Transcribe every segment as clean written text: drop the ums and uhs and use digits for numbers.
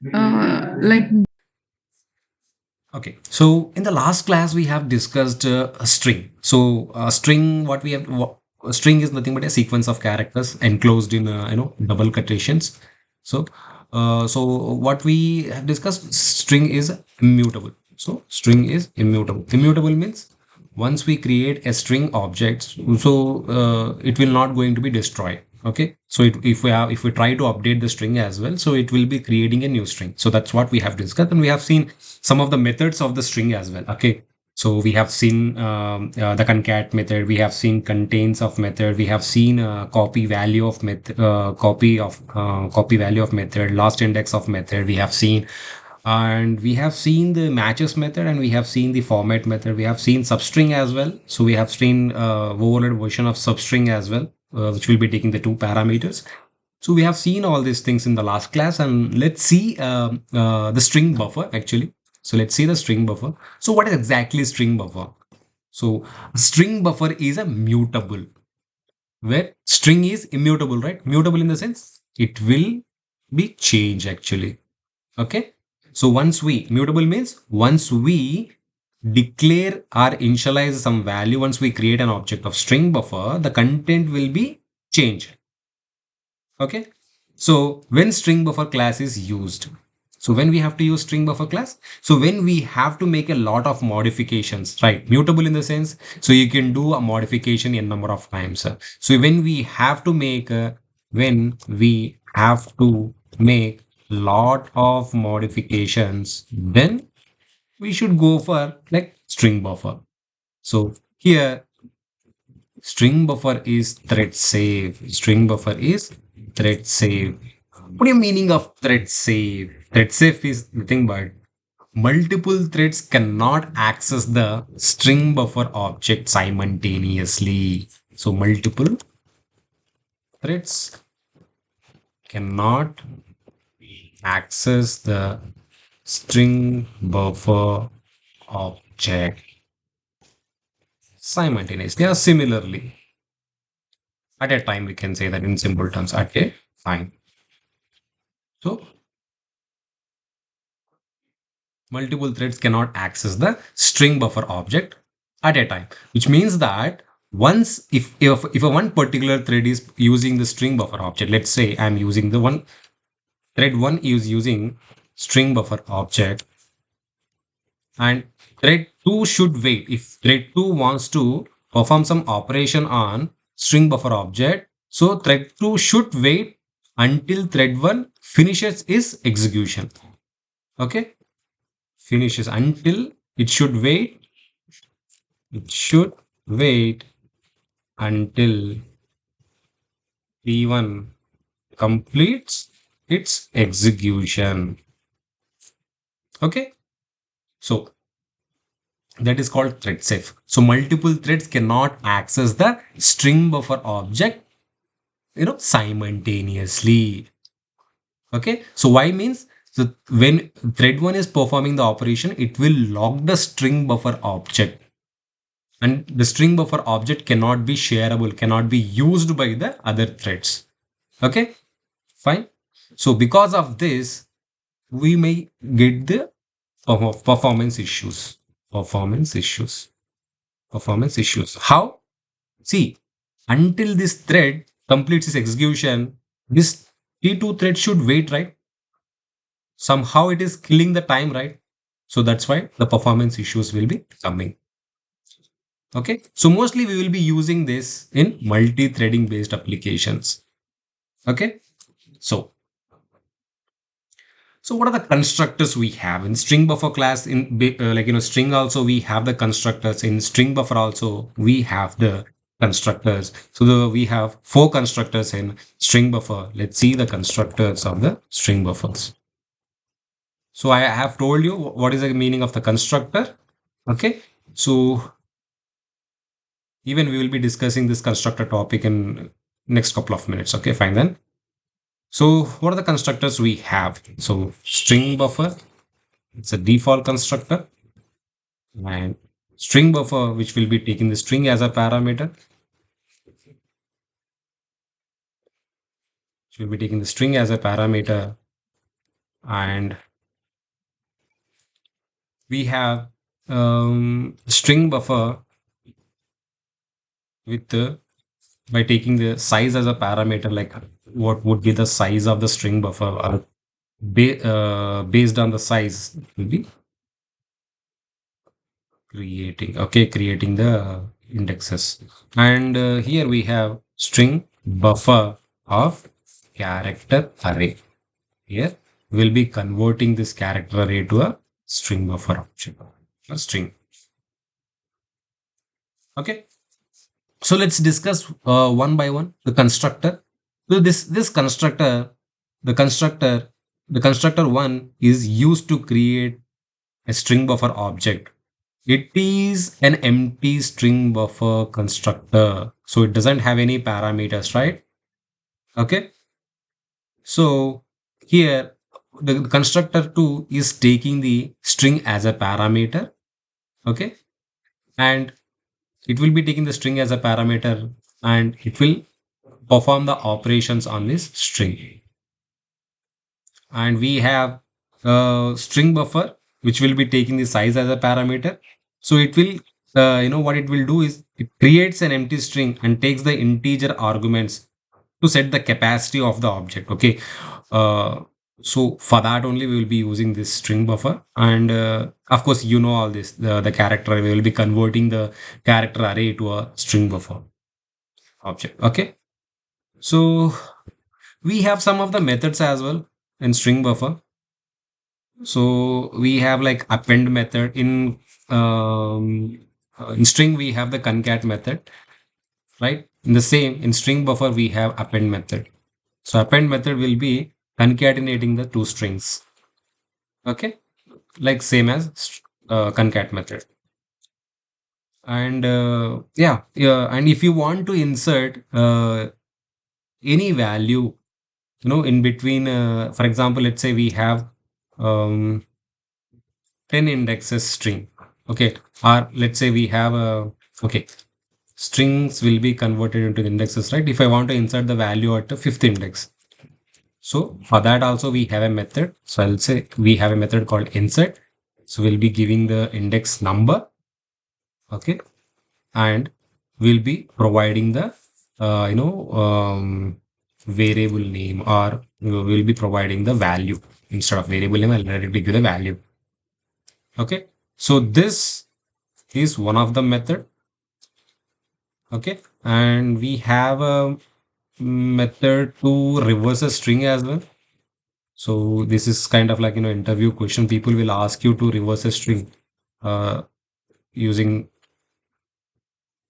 Like Okay, so in the last class we have discussed a string. So a string, a string is nothing but a sequence of characters enclosed in double quotations. So so what we have discussed, string is immutable. So string is immutable. Immutable means once we create a string object, so it will not going to be destroyed. Okay, so if we try to update the string as well, so it will be creating a new string. So that's what we have discussed, and we have seen some of the methods of the string as well. Okay, so we have seen the concat method, we have seen contains of method, we have seen copy value of method, copy value of method, last index of method, we have seen, and we have seen the matches method, and we have seen the format method, we have seen substring as well. So we have seen overload version of substring as well, which will be taking the two parameters. So we have seen all these things in the last class, and let's see the string buffer actually. So let's see the string buffer. So what is exactly string buffer? So string buffer is a mutable, where string is immutable, right? Mutable in the sense it will be changed actually. Okay. So once we, mutable means once we declare or initialize some value, once we create an object of string buffer, the content will be changed. Okay. So when string buffer class is used, so when we have to use string buffer class, so when we have to make a lot of modifications, right? Mutable in the sense, so you can do a modification in number of times. So when we have to make lot of modifications, then we should go for like string buffer. So here string buffer is thread safe. String buffer is thread safe. What do you meaning of thread safe? Thread safe is nothing but multiple threads cannot access the string buffer object simultaneously. So multiple threads cannot access the string buffer object simultaneously. Yeah, similarly, at a time we can say that in simple terms at a time. So multiple threads cannot access the string buffer object at a time, which means that once if a one particular thread is using the string buffer object, let's say I'm using the one thread one is using string buffer object, and thread 2 should wait. If thread 2 wants to perform some operation on string buffer object, so thread 2 should wait until thread 1 finishes its execution. Okay, finishes until it should wait until P1 completes its execution. Okay, so that is called thread safe. So multiple threads cannot access the string buffer object, simultaneously. Okay, so why means, so when thread 1 is performing the operation, it will lock the string buffer object, and the string buffer object cannot be shareable, cannot be used by the other threads. Okay, fine. So because of this, we may get the performance issues. Performance issues. Performance issues. How? See, until this thread completes its execution, this T2 thread should wait, right? Somehow it is killing the time, right? So that's why the performance issues will be coming. Okay. So mostly we will be using this in multi-threading based applications. Okay. So So what are the constructors we have in string buffer class? In string also we have the constructors. In string buffer also we have the constructors. So we have four constructors in string buffer. Let's see the constructors of the string buffers. So I have told you what is the meaning of the constructor. Okay. So even we will be discussing this constructor topic in next couple of minutes. Okay, fine then. So what are the constructors we have? So string buffer, it's a default constructor, and string buffer, which will be taking the string as a parameter, which will be taking the string as a parameter, and we have string buffer with by taking the size as a parameter, like what would be the size of the string buffer, or based on the size will be creating the indexes. And here we have string buffer of character array. Here we'll be converting this character array to a string buffer option, a string. Okay, so let's discuss one by one the constructor. So this constructor, the constructor, the constructor one is used to create a string buffer object. It is an empty string buffer constructor, so it doesn't have any parameters, right? Okay, so here the constructor 2 is taking the string as a parameter. Okay, and it will be taking the string as a parameter, and it will perform the operations on this string. And we have string buffer which will be taking the size as a parameter. So it will what it will do is it creates an empty string and takes the integer arguments to set the capacity of the object. Okay, uh, so for that only we will be using this string buffer. And of course you know all this, the character array, we will be converting the character array to a string buffer object. Okay, so we have some of the methods as well in string buffer. So we have like append method in string we have the concat method, right? In the same in string buffer we have append method. So append method will be concatenating the two strings. Okay, like same as concat method. And yeah, and if you want to insert any value, in between, for example, let's say we have um, 10 indexes string. Okay, or let's say we have a, okay, strings will be converted into indexes, right? If I want to insert the value at the fifth index, so for that also we have a method. So I'll say we have a method called insert. So we'll be giving the index number. Okay, and we'll be providing the variable name, or we'll be providing the value. Instead of variable name, I'll directly give the value. Okay, so this is one of the method. Okay, and we have a method to reverse a string as well. So this is kind of like interview question. People will ask you to reverse a string using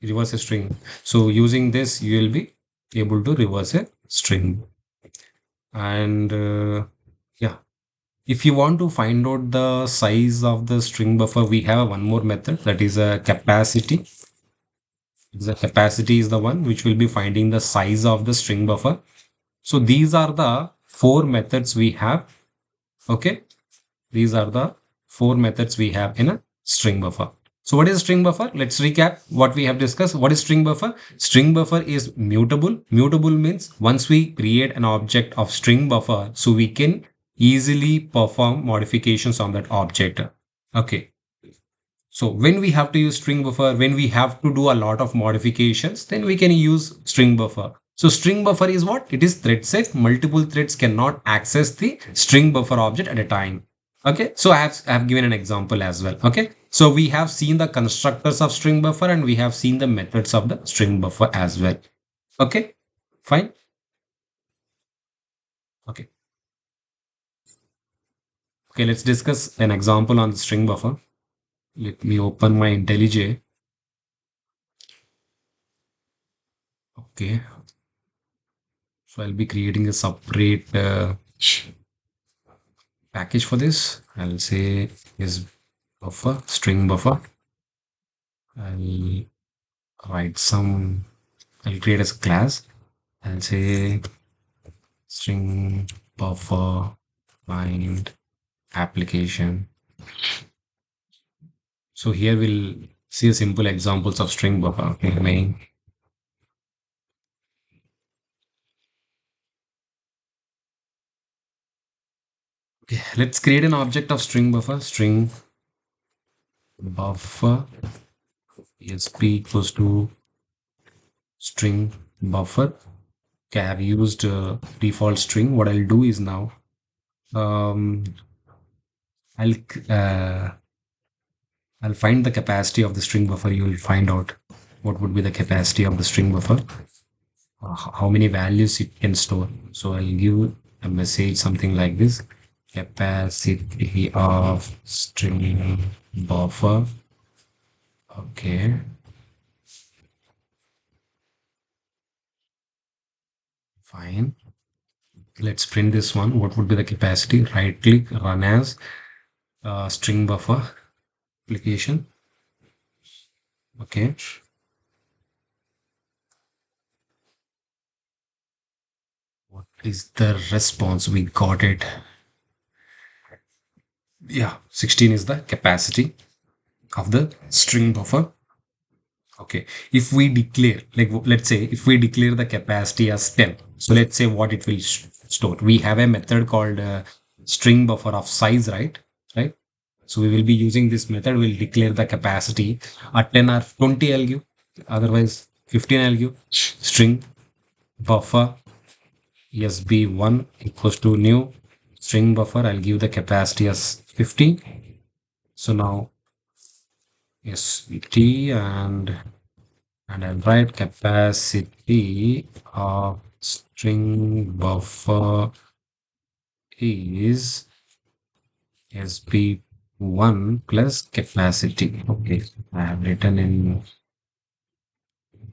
reverse a string. So using this, you will be able to reverse a string. And yeah, if you want to find out the size of the string buffer, we have one more method, that is a capacity. The capacity is the one which will be finding the size of the string buffer. So these are the four methods we have. Okay, these are the four methods we have in a string buffer. So what is string buffer? Let's recap what we have discussed. What is string buffer? String buffer is mutable. Mutable means once we create an object of string buffer, so we can easily perform modifications on that object. Okay. So when we have to use string buffer, when we have to do a lot of modifications, then we can use string buffer. So string buffer is what? It is thread safe. Multiple threads cannot access the string buffer object at a time. Okay, so I have given an example as well. Okay, so we have seen the constructors of string buffer and we have seen the methods of the string buffer as well. Okay, fine. Okay, okay, let's discuss an example on the string buffer. Let me open my IntelliJ. Okay, so I'll be creating a separate package for this. I'll say is buffer, string buffer. I'll write some, I'll create as a class. I'll say string buffer find application. So here we'll see a simple examples of string buffer. Okay, main. Okay, let's create an object of string buffer. String buffer esp equals to string buffer. Okay, I have used default string. What I'll do is now um, I'll uh, I'll find the capacity of the string buffer. You will find out what would be the capacity of the string buffer, how many values it can store. So I'll give a message something like this: capacity of string buffer. Okay, fine. Let's print this one. What would be the capacity? Right click, run as string buffer application. Okay. What is the response? We got it. Yeah, 16 is the capacity of the string buffer. Okay. If we declare, like, let's say, if we declare the capacity as 10, so let's say what it will store. We have a method called string buffer of size, right? Right. So we will be using this method. We'll declare the capacity at 10 or 20. I'll give. Otherwise, 15. I'll give string buffer sb1 equals to new string buffer. I'll give the capacity as 15. So now st and I'll write capacity of string buffer is sb1 plus capacity. Okay, I have written in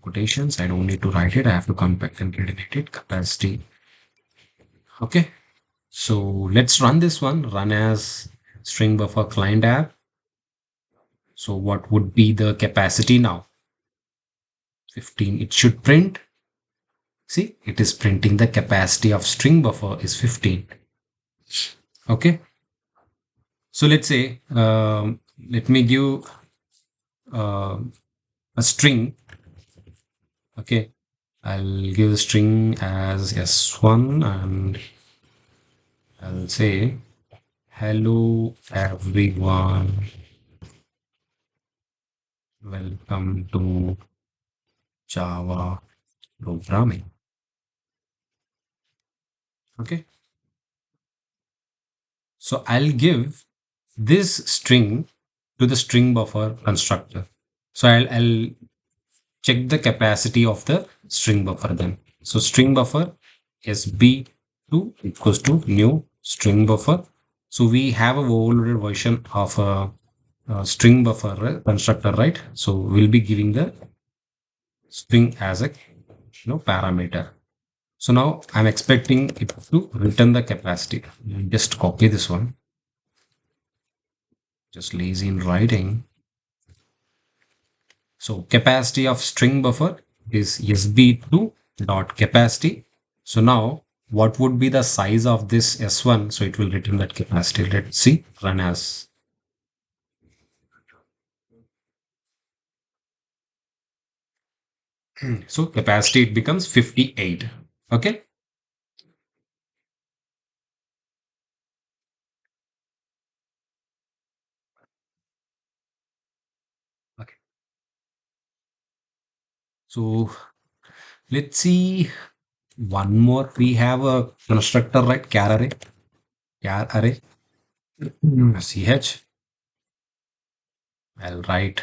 quotations. I don't need to write it. I have to come back and concatenate it. Capacity. Okay, so let's run this one. Run as string buffer client app. So what would be the capacity now? 15. It should print. See, it is printing the capacity of string buffer is 15. Okay. So let's say, let me give uh, a string. Okay. I'll give the string as S1 and I'll say, hello everyone. Welcome to Java programming. Okay. So I'll give this string to the string buffer constructor. So I'll check the capacity of the string buffer then. So string buffer sb2 equals to new string buffer. So we have a overloaded version of a string buffer constructor, right? So we'll be giving the string as a parameter. So now I'm expecting it to return the capacity. Just copy this one. Just lazy in writing. So capacity of string buffer is sb2 dot capacity. So now what would be the size of this s1? So it will return that capacity. Let's see, run as. So capacity, it becomes 58. Okay. Okay. So let's see one more. We have a constructor, right? Char array. Char array. Ch. I'll write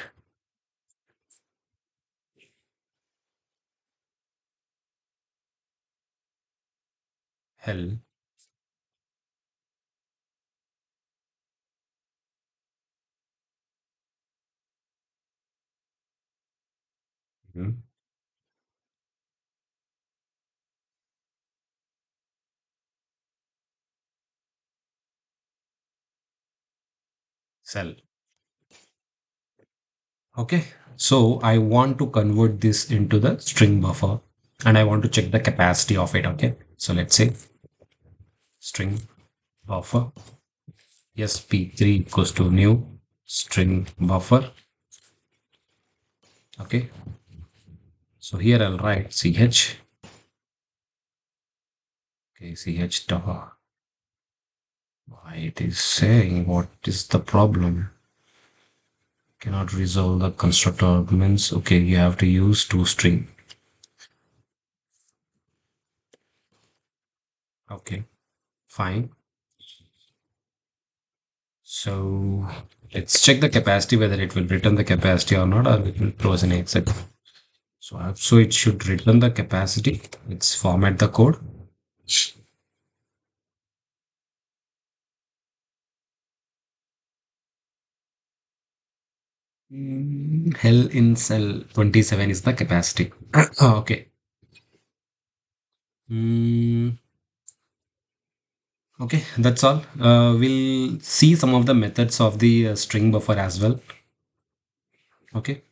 hell. Mhm. Cell. Okay, so I want to convert this into the string buffer and I want to check the capacity of it. Okay, so let's say string buffer sp3 equals to new string buffer. Okay, so here I'll write ch. Okay, ch dot Why it is saying what is the problem? Cannot resolve the constructor arguments. Okay, you have to use toString. Okay, fine. So let's check the capacity whether it will return the capacity or not, or it will throw as an exit. So it should return the capacity. Let's format the code. Hell in cell 27 is the capacity. Okay. Mm, okay, that's all. We'll see some of the methods of the string buffer as well. Okay.